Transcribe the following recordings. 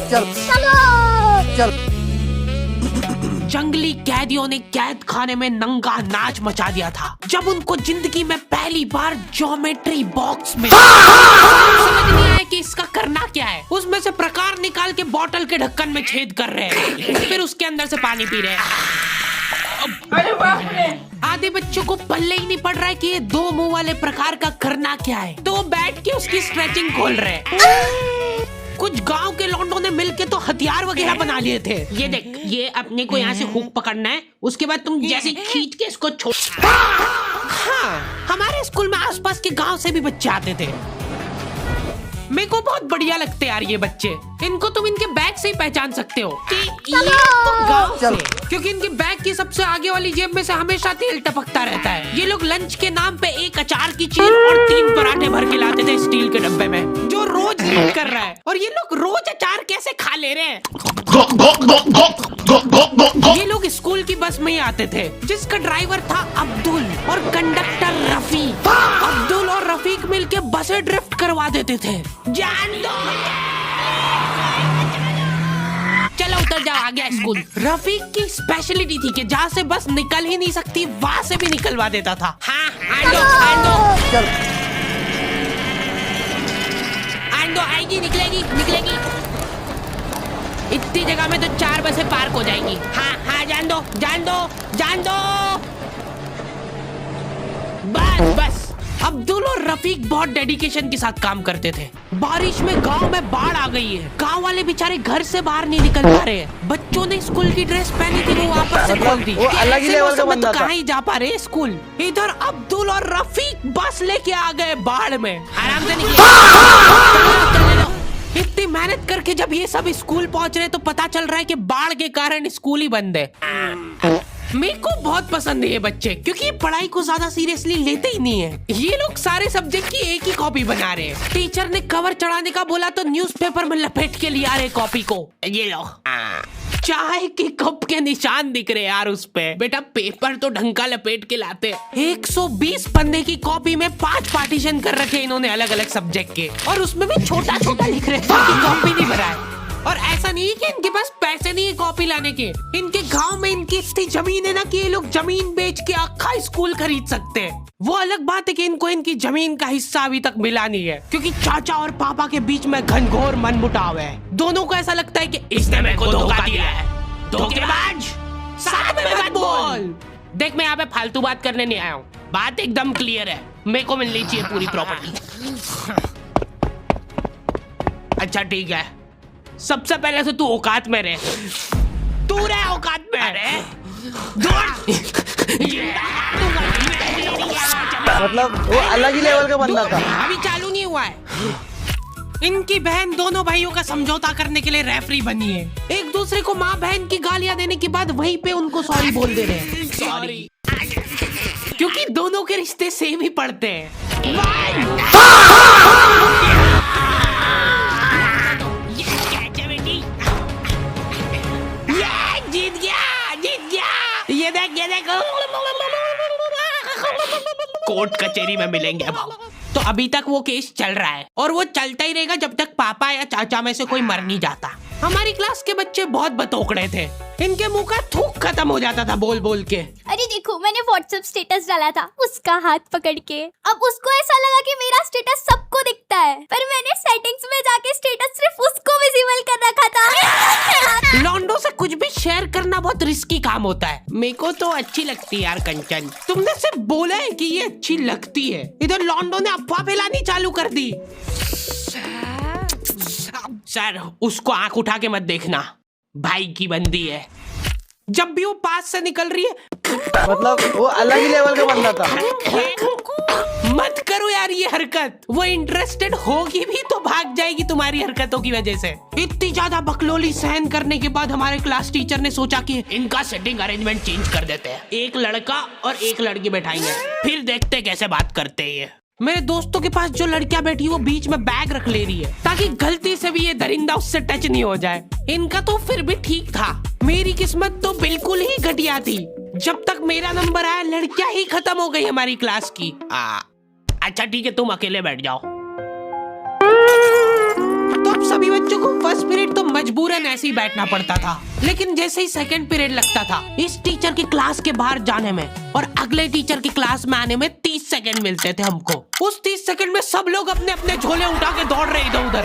चल चल। जंगली कैदियों ने कैद खाने में नंगा नाच मचा दिया था जब उनको जिंदगी में पहली बार ज्योमेट्री बॉक्स में समझ नहीं आया कि इसका करना क्या है। उसमें से प्रकार निकाल के बोतल के ढक्कन में छेद कर रहे हैं, फिर उसके अंदर से पानी पी रहे हैं। अरे बाप रे! आधे बच्चों को पल्ले ही नहीं पड़ रहा है कि ये दो मुंह वाले प्रकार का करना क्या है, तो वो बैठ के उसकी स्ट्रेचिंग खोल रहे हैं। कुछ गांव के लौंडों ने मिलके तो हथियार वगैरह बना लिए थे। ये देख, ये अपने को यहाँ से हुक पकड़ना है, उसके बाद तुम जैसे खींच के इसको छोड़। हाँ, हमारे स्कूल में आसपास के गांव से भी बच्चे आते थे। मेरे को बहुत बढ़िया लगते यार ये बच्चे। इनको तुम इनके बैग से ही पहचान सकते हो कि ये तो गांव से, क्योंकि इनके बैग की सबसे आगे वाली जेब में से हमेशा तेल टपकता रहता है। ये लोग लंच के नाम पे एक अचार की चीज और 3 पराठे भर के लाते थे स्टील के डब्बे में, जो रोज हीट कर रहा है। और ये लोग रोज अचार कैसे खा ले रहे हैं। ये लोग स्कूल की बस में ही आते थे, जिसका ड्राइवर था अब्दुल और कंडक्टर रफीक। अब्दुल और रफीक मिलके बसें ड्रिफ्ट करवा देते थे। जान दो, चलो उतर जाओ, आ गया स्कूल। रफीक की स्पेशलिटी थी कि जहाँ से बस निकल ही नहीं सकती वहाँ से भी निकलवा देता था। हाँ, आंडो आएगी, निकलेगी। इतनी जगह में तो 4 बसें पार्क हो जाएंगी। हाँ, जान दो। बस। अब्दुल और रफीक बहुत डेडिकेशन के साथ काम करते थे। बारिश में गांव में बाढ़ आ गई है, गांव वाले बेचारे घर से बाहर नहीं निकल पा रहे हैं। बच्चों ने स्कूल की ड्रेस पहनी थी, वो वापस से खोल दी। अलग ही लेवल का बंदा था। कहाँ ही जा पा रहे स्कूल। इधर अब्दुल और रफीक बस लेके आ गए बाढ़ में। आराम से निकले। इतनी मेहनत करके जब ये सब स्कूल पहुंच रहे तो पता चल रहा है कि बाढ़ के कारण स्कूल ही बंद है। मेरे को बहुत पसंद है ये बच्चे, क्योंकि ये पढ़ाई को ज्यादा सीरियसली लेते ही नहीं है। ये लोग सारे सब्जेक्ट की एक ही कॉपी बना रहे हैं। टीचर ने कवर चढ़ाने का बोला तो न्यूज़पेपर में लपेट के लिया रहे कॉपी को। ये लो, चाय के कप के निशान दिख रहे यार उस पे। बेटा पेपर तो ढंग का लपेट के लाते। 120 पन्ने की कॉपी में 5 पार्टीशन कर रखे इन्होंने अलग अलग सब्जेक्ट के, और उसमें भी छोटा छोटा लिख रहे हैं, कॉपी नहीं भरा है। और ऐसा नहीं है कि इनके पास पैसे नहीं है कॉपी लाने के। इनके गांव में इनकी इतनी जमीन है ना कि ये लोग जमीन बेच के आखा स्कूल खरीद सकते हैं। वो अलग बात है कि इनको इनकी जमीन का हिस्सा अभी तक मिला नहीं है, क्योंकि चाचा और पापा के बीच में घनघोर मनमुटाव है। दोनों को ऐसा लगता है कि इसने मेरे को धोखा दिया है। धोखेबाज, साथ में मत बोल। देख, मैं यहाँ पे फालतू बात करने नहीं आया हूँ, बात एकदम क्लियर है। मेरे को मिलनी चाहिए पूरी प्रॉपर्टी। अच्छा ठीक है, सबसे पहले तो तू औकात में रहे। तू रहे औकात में। मतलब वो अलग ही लेवल का बंदा था। अभी चालू नहीं हुआ है। इनकी बहन दोनों भाइयों का समझौता करने के लिए रेफरी बनी है। एक दूसरे को माँ बहन की गालियां देने के बाद वहीं पे उनको सॉरी बोल दे रहे हैं। सॉरी, क्योंकि दोनों के रिश्ते सेम ही पड़ते हैं। जीत गया। ये देख कोर्ट कचहरी में मिलेंगे अब। तो अभी तक वो केस चल रहा है और वो चलता ही रहेगा जब तक पापा या चाचा में से कोई मर नहीं जाता। हमारी क्लास के बच्चे बहुत बतोकड़े थे, इनके मुंह का थूक खत्म हो जाता था बोल बोल के। अरे देखो, मैंने व्हाट्सएप स्टेटस डाला था उसका हाथ पकड़ के। अब उसको ऐसा लगा कि मेरा स्टेटस सबको दिखता है, पर मैंने सेटिंग्स में जाके स्टेटस सिर्फ उसको विजिबल कर रखा था। लॉन्डो से कुछ भी शेयर करना बहुत रिस्की काम होता है। मेरे को तो अच्छी लगती है यार कंचन। तुमने सिर्फ बोला है कि ये अच्छी लगती है, इधर लॉन्डो ने अफवाह फैलानी चालू कर दी। सर, उसको आंख उठा के मत देखना, भाई की बंदी है। जब भी वो पास से निकल रही है मतलब वो अलग ही लेवल का बंदा था। मत करो यार ये हरकत। वो इंटरेस्टेड होगी भी तो भाग जाएगी तुम्हारी हरकतों की वजह से। इतनी ज्यादा बकलोली सहन करने के बाद हमारे क्लास टीचर ने सोचा कि इनका सेटिंग अरेंजमेंट चेंज कर देते हैं। एक लड़का और एक लड़की बैठाएंगे, फिर देखते कैसे बात करते हैं ये। मेरे दोस्तों के पास जो लड़कियां बैठी वो बीच में बैग रख ले रही है ताकि गलती से भी ये दरिंदा उससे टच नहीं हो जाए। इनका तो फिर भी ठीक था, मेरी किस्मत तो बिल्कुल ही घटिया थी। जब तक मेरा नंबर आया लड़कियां ही खत्म हो गई हमारी क्लास की। अच्छा ठीक है, तुम अकेले बैठ जाओ। तो अब सभी बच्चों को फर्स्ट पीरियड तो मजबूरन ऐसे ही बैठना पड़ता था। लेकिन जैसे ही सेकंड पीरियड लगता था, इस टीचर की क्लास के बाहर जाने में और अगले टीचर की क्लास में आने में 30 सेकंड मिलते थे हमको। उस 30 सेकंड में सब लोग अपने अपने झोले उठा के दौड़ रहे इधर उधर।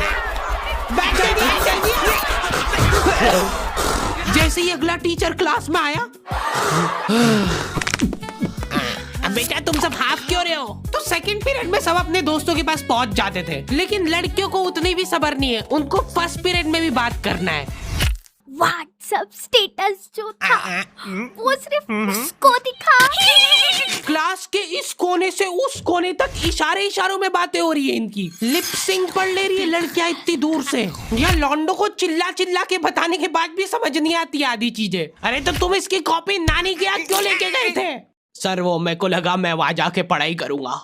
जैसे ही अगला टीचर क्लास में आया, बेटा तुम सब हाफ क्यों रहे हो? तो सेकंड पीरियड में सब अपने दोस्तों के पास पहुंच जाते थे। लेकिन लड़कियों को उतनी भी सब्र नहीं है, उनको फर्स्ट पीरियड में भी बात करना है। व्हाट्सएप स्टेटस जो था वो सिर्फ उसको दिखा। क्लास के इस कोने से उस कोने तक इशारों में बातें हो रही है इनकी। लिप सिंक पढ़ ले रही है लड़कियां इतनी दूर से। यह लौंडो को चिल्ला चिल्ला के बताने के बाद भी समझ नहीं आती आधी चीजें। अरे तो तुम इसकी कॉपी नानी के यहाँ क्यों लेके गए थे? सर वो मेरे को लगा मैं वहां जाके पढ़ाई करूंगा।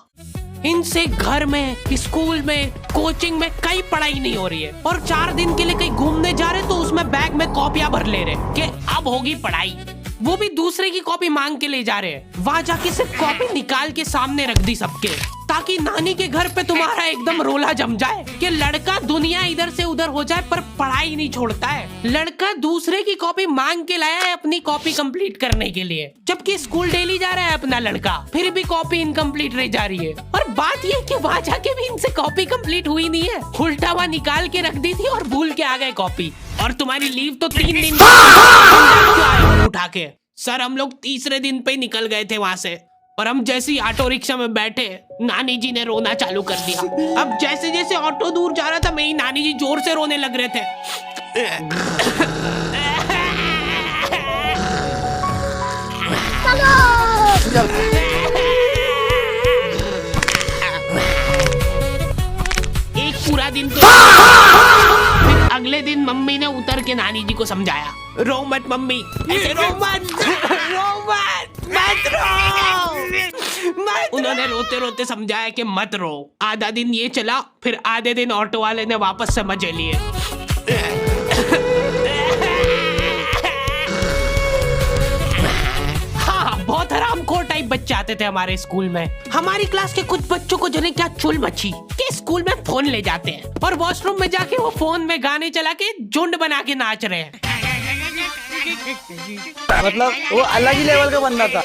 इनसे घर में, स्कूल में, कोचिंग में कई पढ़ाई नहीं हो रही है और 4 दिन के लिए कहीं घूमने जा रहे तो उसमें बैग में कॉपियां भर ले रहे कि अब होगी पढ़ाई। वो भी दूसरे की कॉपी मांग के ले जा रहे हैं। वहां जाके सिर्फ कॉपी निकाल के सामने रख दी सबके, ताकि नानी के घर पे तुम्हारा एकदम रोला जम जाए कि लड़का दुनिया इधर से उधर हो जाए पर पढ़ाई नहीं छोड़ता है। लड़का दूसरे की कॉपी मांग के लाया है अपनी कॉपी कंप्लीट करने के लिए, जबकि स्कूल डेली जा रहा है अपना लड़का, फिर भी कॉपी इनकम्प्लीट रह जा रही है। और बात ये कि वहां जाके भी इनसे कॉपी कंप्लीट हुई नहीं है, उल्टा हुआ निकाल के रख दी थी और भूल के आ गए कॉपी। और तुम्हारी लीव तो 3 दिन उठा के। सर हम लोग तीसरे दिन पे निकल गए थे वहां से, और हम जैसे ही ऑटो रिक्शा में बैठे नानी जी ने रोना चालू कर दिया। अब जैसे जैसे ऑटो दूर जा रहा था मेरी नानी जी जोर से रोने लग रहे थे। एक पूरा दिन तो फिर अगले दिन मम्मी ने उतर के नानी जी को समझाया, रो मत मम्मी, ऐसे रो मत, मत रो। उन्होंने रोते रोते समझाया कि मत रो। आधा दिन ये चला, फिर आधे दिन ऑटो वाले ने वापस से मजे लिए। हाँ, बहुत हरामखोर टाइप बच्चे आते थे हमारे स्कूल में। हमारी क्लास के कुछ बच्चों को जने क्या चुल मची कि स्कूल में फोन ले जाते हैं और वॉशरूम में जाके वो फोन में गाने चला के झुंड बना के नाच रहे हैं। मतलब वो अलग ही लेवल का बंदा था।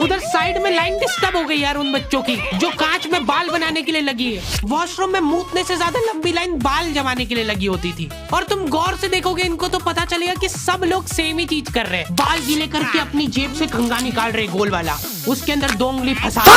उधर साइड में लाइन डिस्टर्ब हो गई यार उन बच्चों की जो कांच में बाल बनाने के लिए लगी है। वॉशरूम में मूतने से ज्यादा लंबी लाइन बाल जमाने के लिए लगी होती थी। और तुम गौर से देखोगे इनको तो पता चलेगा कि सब लोग सेम ही चीज कर रहे हैं। बाल गीले करके अपनी जेब से कंघा निकाल रहे गोल वाला, उसके अंदर 2 उंगली फंसा कर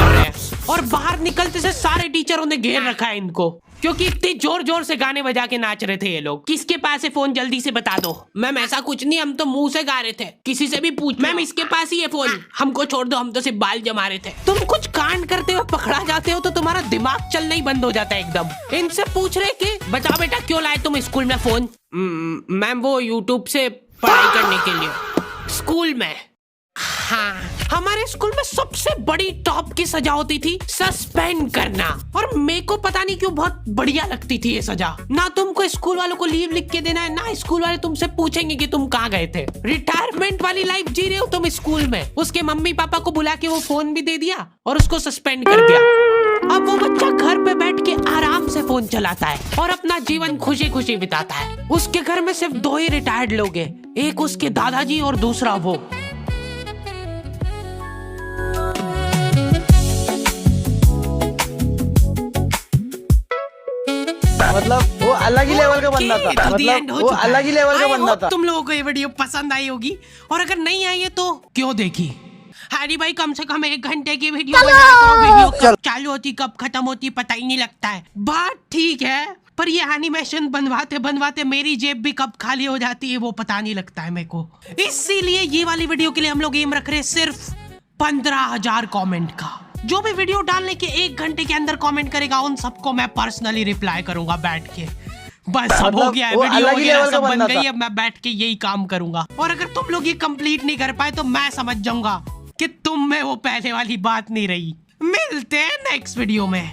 रहे हैं। और बाहर निकलते से सारे टीचरों ने घेर रखा है इनको, क्योंकि इतने जोर जोर से गाने बजा के नाच रहे थे ये लोग। किसके पास है फोन जल्दी से बता दो। मैम ऐसा कुछ नहीं, हम तो मुंह से गा रहे थे। किसी से भी पूछ, मैम इसके पास ही है फोन, हमको छोड़ दो, हम तो सिर्फ बाल जमा रहे थे। तुम कुछ कांड करते हुए पकड़ा जाते हो तो तुम्हारा दिमाग चलना ही बंद हो जाता है एकदम। इनसे पूछ रहे कि बता बेटा क्यों लाए तुम स्कूल में फोन? मैम वो यूट्यूब से पढ़ाई करने के लिए। स्कूल में? हाँ, हमारे स्कूल में सबसे बड़ी टॉप की सजा होती थी सस्पेंड करना, और मेरे को पता नहीं क्यों बहुत बढ़िया लगती थी ये सजा। ना तुमको स्कूल वालों को लीव लिख के देना है, ना स्कूल वाले तुमसे पूछेंगे कि तुम कहाँ गए थे। रिटायरमेंट वाली लाइफ जी रहे हो तुम स्कूल में। उसके मम्मी पापा को बुला के वो फोन भी दे दिया और उसको सस्पेंड कर दिया। अब वो बच्चा घर पे बैठ के आराम से फोन चलाता है और अपना जीवन खुशी खुशी बिताता है। उसके घर में सिर्फ 2 ही रिटायर्ड लोग हैं, एक उसके दादाजी और दूसरा वो। मतलब वो अलग ही लेवल का बंदा था। मतलब वो अलग ही लेवल का बंदा था। तुम लोगों को ये वीडियो पसंद आई होगी, और अगर नहीं आई है तो क्यों देखी? हरी भाई कम से कम 1 घंटे की वीडियो बनाता हूँ। वीडियो कब चालू होती कब खत्म होती पता ही नहीं लगता है। बात ठीक है, पर ये एनिमेशन बनवाते बनवाते मेरी जेब भी कब खाली हो जाती है वो पता नहीं लगता है मेरे को। इसीलिए ये वाली वीडियो के लिए हम लोग एम रख रहे हैं सिर्फ 15,000 कमेंट का। जो भी वीडियो डालने के 1 घंटे के अंदर कमेंट करेगा उन सबको मैं पर्सनली रिप्लाई करूंगा बैठ के। बस सब हो गया है, वीडियो वगैरह सब बन गई है, मैं बैठ के यही काम करूंगा। और अगर तुम लोग ये कंप्लीट नहीं कर पाए तो मैं समझ जाऊंगा कि तुम में वो पहले वाली बात नहीं रही। मिलते हैं नेक्स्ट वीडियो में।